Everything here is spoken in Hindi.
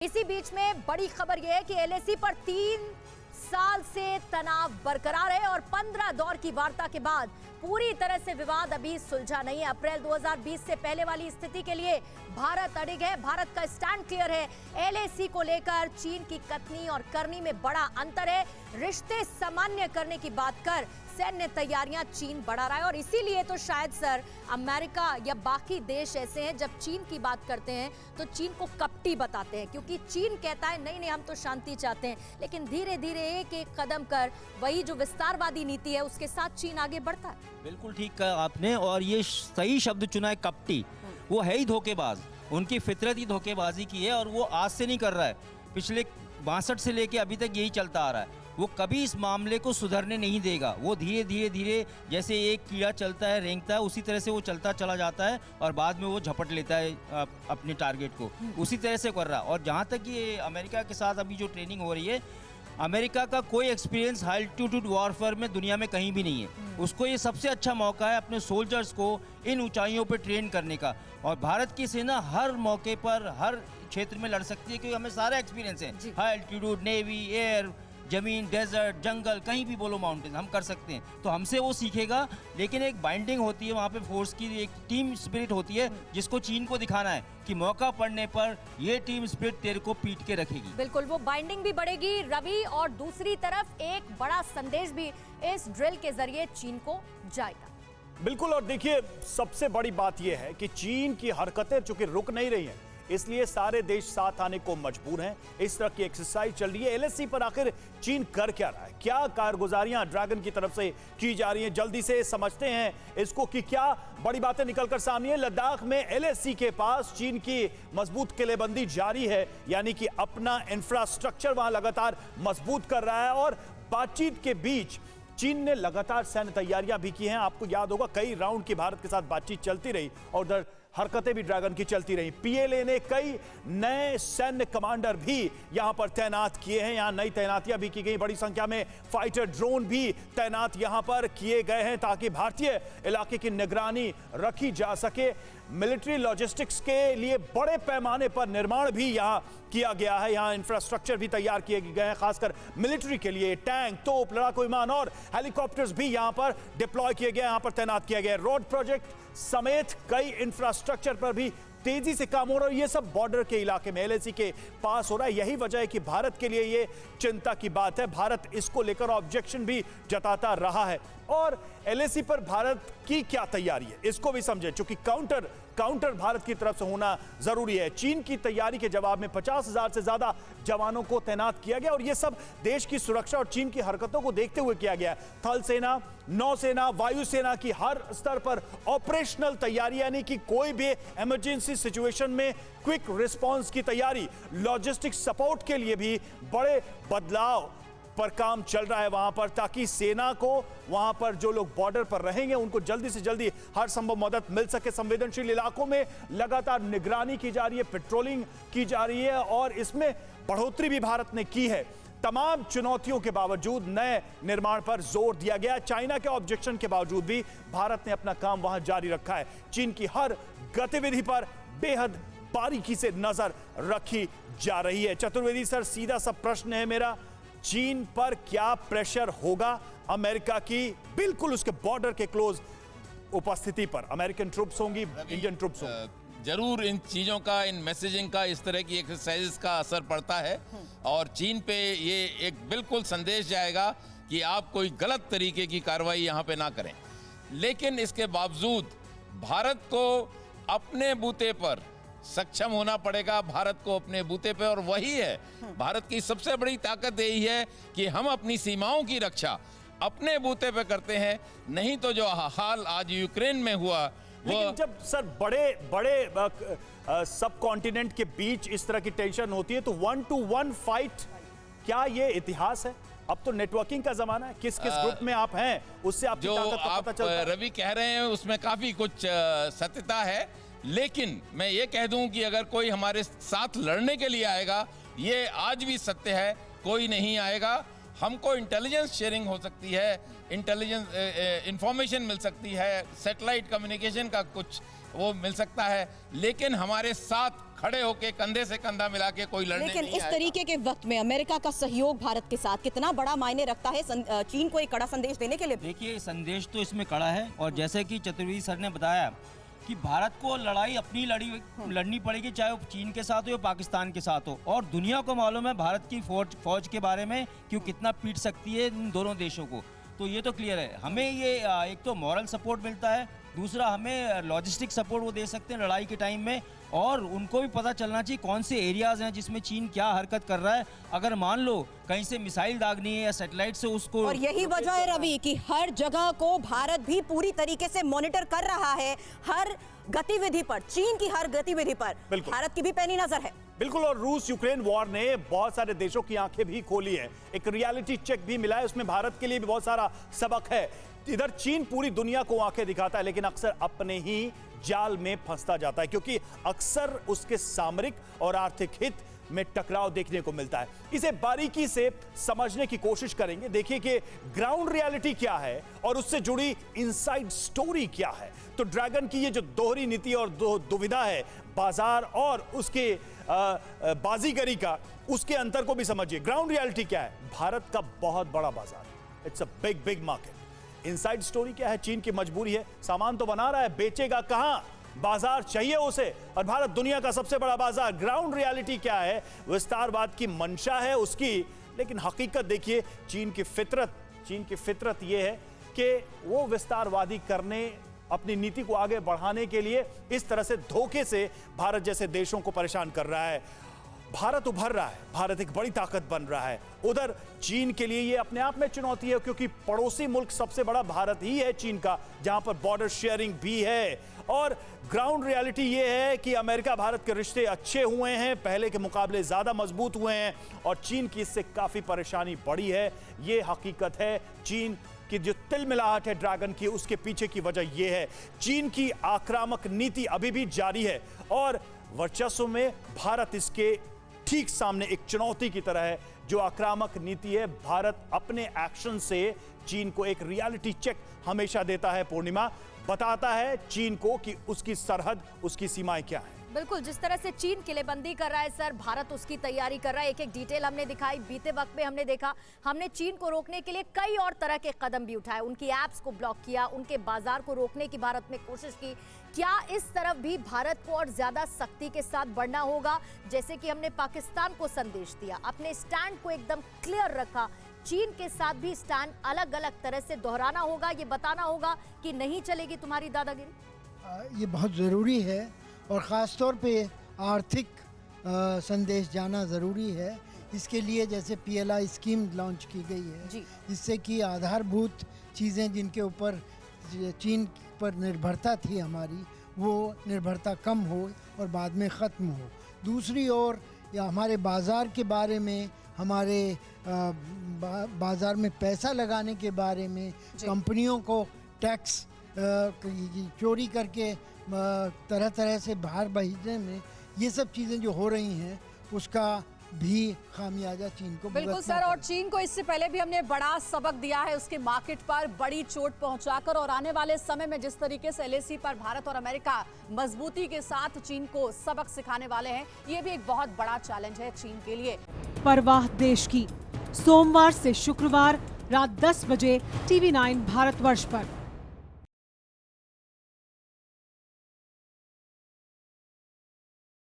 इसी बीच में बड़ी खबर यह है कि एलएसी पर 3 साल से तनाव बरकरार है और 15 दौर की वार्ता के बाद पूरी तरह से विवाद अभी सुलझा नहीं है। अप्रैल 2020 से पहले वाली स्थिति के लिए भारत अड़िग है। भारत का स्टैंड क्लियर है। एलएसी को लेकर चीन की कथनी और करनी में बड़ा अंतर है। रिश्ते सामान्य करने की बात कर सैन्य तैयारियां चीन बढ़ा रहा है और इसीलिए तो शायद सर अमेरिका या बाकी देश ऐसे हैं, जब चीन की बात करते हैं तो चीन को कपटी बताते हैं, क्योंकि चीन कहता है नहीं नहीं हम तो शांति चाहते हैं, लेकिन धीरे धीरे एक एक कदम कर वही जो विस्तारवादी नीति है उसके साथ चीन आगे बढ़ता है। बिल्कुल ठीक कहा आपने और ये सही शब्द चुना है, कपटी। वो है ही धोखेबाज, उनकी फितरत ही धोखेबाजी की है और वो आज से नहीं कर रहा है, पिछले 62 से लेके अभी तक यही चलता आ रहा है। वो कभी इस मामले को सुधरने नहीं देगा। वो धीरे धीरे धीरे जैसे एक कीड़ा चलता है, रेंगता है, उसी तरह से वो चलता चला जाता है और बाद में वो झपट लेता है अपने टारगेट को, उसी तरह से कर रहा है। और जहाँ तक ये अमेरिका के साथ अभी जो ट्रेनिंग हो रही है, अमेरिका का कोई एक्सपीरियंस हाई एल्टीट्यूड वॉरफेयर में दुनिया में कहीं भी नहीं है। उसको ये सबसे अच्छा मौका है अपने सोल्जर्स को इन ऊंचाइयों पर ट्रेन करने का। और भारत की सेना हर मौके पर हर क्षेत्र में लड़ सकती है, क्योंकि हमें सारा एक्सपीरियंस है। हाई एल्टीट्यूड, नेवी, एयर, जमीन, डेजर्ट, जंगल, कहीं भी बोलो माउंटेन, हम कर सकते हैं। तो हमसे वो सीखेगा, लेकिन एक बाइंडिंग होती है वहाँ पे, फोर्स की एक टीम स्पिरिट होती है, जिसको चीन को दिखाना है कि मौका पड़ने पर ये टीम स्पिरिट तेरे को पीट के रखेगी। बिल्कुल, वो बाइंडिंग भी बढ़ेगी रवि, और दूसरी तरफ एक बड़ा संदेश भी इस ड्रिल के जरिए चीन को जाएगा। बिल्कुल, और देखिए सबसे बड़ी बात यह है कि चीन की हरकतें चूंकि रुक नहीं रही हैं, इसलिए सारे देश साथ आने को मजबूर हैं। इस तरह की एक्सरसाइज चल रही है। एलएसी पर आखिर चीन कर क्या रहा है, क्या कारगुजारियां ड्रैगन की तरफ से की जा रही हैं, जल्दी से समझते हैं इसको कि क्या बड़ी बातें निकलकर सामने है। लद्दाख में एलएसी के पास चीन की मजबूत किलेबंदी जारी है, यानी कि अपना इंफ्रास्ट्रक्चर वहां लगातार मजबूत कर रहा है। और बातचीत के बीच चीन ने लगातार सैन्य तैयारियां भी की हैं। आपको याद होगा कई राउंड की भारत के साथ बातचीत चलती रही और उधर हरकतें भी ड्रैगन की चलती रही। पीएलए ने कई नए सैन्य कमांडर भी यहां पर तैनात किए हैं। यहां नई तैनातियां भी की गई, बड़ी संख्या में फाइटर ड्रोन भी तैनात यहां पर किए गए हैं ताकि भारतीय इलाके की निगरानी रखी जा सके। मिलिट्री लॉजिस्टिक्स के लिए बड़े पैमाने पर निर्माण भी यहां किया गया है। यहां इंफ्रास्ट्रक्चर भी तैयार किए गए हैं, खासकर मिलिट्री के लिए। टैंक, तोप, लड़ाकू विमान और हेलीकॉप्टर्स भी यहां पर डिप्लॉय किए गए, यहां पर तैनात किया गया। रोड प्रोजेक्ट समेत कई इंफ्रास्ट्रक्चर पर भी तेजी से काम हो रहा है। ये सब बॉर्डर के इलाके में एलएसी के पास हो रहा है। यही वजह है कि भारत के लिए ये चिंता की बात है। भारत इसको लेकर ऑब्जेक्शन भी जताता रहा है। और एलएसी पर भारत की क्या तैयारी है इसको भी समझें, क्योंकि काउंटर भारत की तरफ से होना जरूरी है। चीन की तैयारी के जवाब में 50,000 से ज्यादा जवानों को तैनात किया गया और यह सब देश की सुरक्षा और चीन की हरकतों को देखते हुए किया गया। थल सेना, नौसेना, वायुसेना की हर स्तर पर ऑपरेशनल तैयारी, यानी कि कोई भी इमरजेंसी सिचुएशन में क्विक रिस्पांस की तैयारी, लॉजिस्टिक सपोर्ट के लिए भी बड़े बदलाव पर काम चल रहा है वहां पर, ताकि सेना को वहां पर जो लोग बॉर्डर पर रहेंगे उनको जल्दी से जल्दी हर संभव मदद मिल सके। संवेदनशील इलाकों में लगातार निगरानी की जा रही है, पेट्रोलिंग की जा रही है और इसमें बढ़ोतरी भी भारत ने की है। तमाम चुनौतियों के बावजूद नए निर्माण पर जोर दिया गया। चाइना के ऑब्जेक्शन के बावजूद भी भारत ने अपना काम वहां जारी रखा है। चीन की हर गतिविधि पर बेहद बारीकी से नजर रखी जा रही है। चतुर्वेदी सर, सीधा सा प्रश्न है मेरा, चीन पर क्या प्रेशर होगा अमेरिका की बिल्कुल उसके बॉर्डर के क्लोज उपस्थिति पर? अमेरिकन ट्रूप्स होंगी, इंडियन ट्रूप्स होंगी। जरूर इन चीजों का, इन मैसेजिंग का, इस तरह की एक्सरसाइजेस का असर पड़ता है और चीन पे ये एक बिल्कुल संदेश जाएगा कि आप कोई गलत तरीके की कार्रवाई यहाँ पे ना करें। लेकिन इसके बावजूद भारत को अपने बूते पर सक्षम होना पड़ेगा, भारत को अपने बूते पे, और वही है भारत की सबसे बड़ी ताकत। यही है कि हम अपनी सीमाओं की रक्षा अपने बूते पे करते हैं। नहीं तो जो हाल आज यूक्रेन में हुआ, लेकिन जब सर बड़े सब कॉन्टिनेंट के बीच इस तरह की टेंशन होती है तो 1-to-1 फाइट, क्या ये इतिहास है? अब तो नेटवर्किंग का जमाना है, किस किस ग्रुप में आप हैं उससे आपकी ताकत का पता चलता है। रवि कह रहे हैं उसमें काफी कुछ सत्यता है, लेकिन मैं ये कह दूं कि अगर कोई हमारे साथ लड़ने के लिए आएगा, ये आज भी सत्य है, कोई नहीं आएगा। हमको इंटेलिजेंस शेयरिंग हो सकती है, इंटेलिजेंस इंफॉर्मेशन मिल सकती है, सैटेलाइट कम्युनिकेशन का कुछ वो मिल सकता है, लेकिन हमारे साथ खड़े होके कंधे से कंधा मिला के कोई लड़ने लेकिन नहीं इस आएगा। तरीके के वक्त में अमेरिका का सहयोग भारत के साथ कितना बड़ा मायने रखता है चीन को एक कड़ा संदेश देने के लिए? देखिए, संदेश तो इसमें कड़ा है, और जैसे कि चतुर्वेदी सर ने बताया कि भारत को लड़ाई अपनी लड़नी पड़ेगी, चाहे वो चीन के साथ हो या पाकिस्तान के साथ हो। और दुनिया को मालूम है भारत की फौज के बारे में कि वो कितना पीट सकती है इन दोनों देशों को। तो ये तो क्लियर है। हमें ये एक तो मॉरल सपोर्ट मिलता है, दूसरा हमें लॉजिस्टिक सपोर्ट वो दे सकते हैं लड़ाई के टाइम में, और उनको भी पता चलना चाहिए कौन से एरियाज हैं जिसमें चीन क्या हरकत कर रहा है। अगर मान लो कहीं से मिसाइल दागनी है या सैटेलाइट से उसको, और यही वजह है रवि कि हर जगह को भारत भी पूरी तरीके से मॉनिटर कर रहा है, हर गतिविधि पर, चीन की हर गतिविधि पर बिल्कुल। भारत की भी पैनी नजर है। बिल्कुल, और रूस यूक्रेन वॉर ने बहुत सारे देशों की आंखें भी खोली है। एक रियलिटी चेक भी मिला है, उसमें भारत के लिए भी बहुत सारा सबक है। इधर चीन पूरी दुनिया को आंखें दिखाता है, लेकिन अक्सर अपने ही जाल में फंसता जाता है, क्योंकि अक्सर उसके सामरिक और आर्थिक हित में टकराव देखने को मिलता है। इसे बारीकी से समझने की कोशिश करेंगे। देखिए कि ग्राउंड रियलिटी क्या है और उससे जुड़ी इनसाइड स्टोरी क्या है। तो ड्रैगन की ये जो दोहरी नीति और दुविधा है, बाजार और उसके बाजीगरी का, उसके अंतर को भी समझिए। ग्राउंड रियलिटी क्या है? भारत का बहुत बड़ा बाजार है, it's a big market. Inside story क्या है? चीन की मजबूरी है, सामान तो बना रहा है, बेचेगा कहां? बाजार चाहिए उसे, और भारत दुनिया का सबसे बड़ा बाजार। ग्राउंड रियलिटी क्या है? विस्तारवाद की मंशा है उसकी, लेकिन हकीकत देखिए, चीन की फितरत यह है कि वो विस्तारवादी करने, अपनी नीति को आगे बढ़ाने के लिए इस तरह से धोखे से भारत जैसे देशों को परेशान कर रहा है। भारत उभर रहा है, भारत एक बड़ी ताकत बन रहा है। उधर चीन के लिए ये अपने आप में चुनौती है, क्योंकि पड़ोसी मुल्क सबसे बड़ा भारत ही है चीन का, जहां पर बॉर्डर शेयरिंग भी है। और ग्राउंड रियलिटी ये है कि अमेरिका भारत के रिश्ते अच्छे हुए हैं, पहले के मुकाबले ज्यादा मजबूत हुए हैं, और चीन की इससे काफी परेशानी बढ़ी है। ये हकीकत है। चीन की जो तिलमिलाहट है ड्रैगन की, उसके पीछे की वजह यह है, चीन की आक्रामक नीति अभी भी जारी है, और वर्चस्व में भारत इसके ठीक सामने एक चुनौती की तरह है। जो आक्रामक नीति है, भारत अपने एक्शन से चीन को एक रियलिटी चेक हमेशा देता है। पूर्णिमा, बताता है चीन को कि उसकी सरहद, उसकी सीमाएं क्या हैं। बिल्कुल, जिस तरह से चीन किलेबंदी कर रहा है सर, भारत उसकी तैयारी कर रहा है। एक एक डिटेल हमने दिखाई। बीते वक्त में हमने देखा, हमने चीन को रोकने के लिए कई और तरह के कदम भी उठाए, उनकी ऐप्स को ब्लॉक किया, उनके बाजार को रोकने की भारत में कोशिश की। क्या इस तरफ भी भारत को और ज्यादा सख्ती के साथ बढ़ना होगा? जैसे कि हमने पाकिस्तान को संदेश दिया, अपने स्टैंड को एकदम क्लियर रखा, चीन के साथ भी स्टैंड अलग अलग तरह से दोहराना होगा, ये बताना होगा कि नहीं चलेगी तुम्हारी दादागिरी। ये बहुत ज़रूरी है, और ख़ास तौर पे आर्थिक संदेश जाना ज़रूरी है। इसके लिए जैसे PLI स्कीम लॉन्च की गई है, जिससे कि आधारभूत चीज़ें जिनके ऊपर चीन पर निर्भरता थी हमारी, वो निर्भरता कम हो और बाद में ख़त्म हो। दूसरी ओर या हमारे बाज़ार के बारे में, हमारे बाज़ार में पैसा लगाने के बारे में, कंपनियों को टैक्स चोरी करके तरह तरह से बाहर भेजने में, ये सब चीज़ें जो हो रही हैं, उसका भी खामियाजा चीन को बिल्कुल सर। और चीन को इससे पहले भी हमने बड़ा सबक दिया है, उसके मार्केट पर बड़ी चोट पहुंचाकर, और आने वाले समय में जिस तरीके से LAC पर भारत और अमेरिका मजबूती के साथ चीन को सबक सिखाने वाले हैं, ये भी एक बहुत बड़ा चैलेंज है चीन के लिए। परवाह देश की, सोमवार से शुक्रवार रात 10 बजे TV9 भारतवर्ष पर।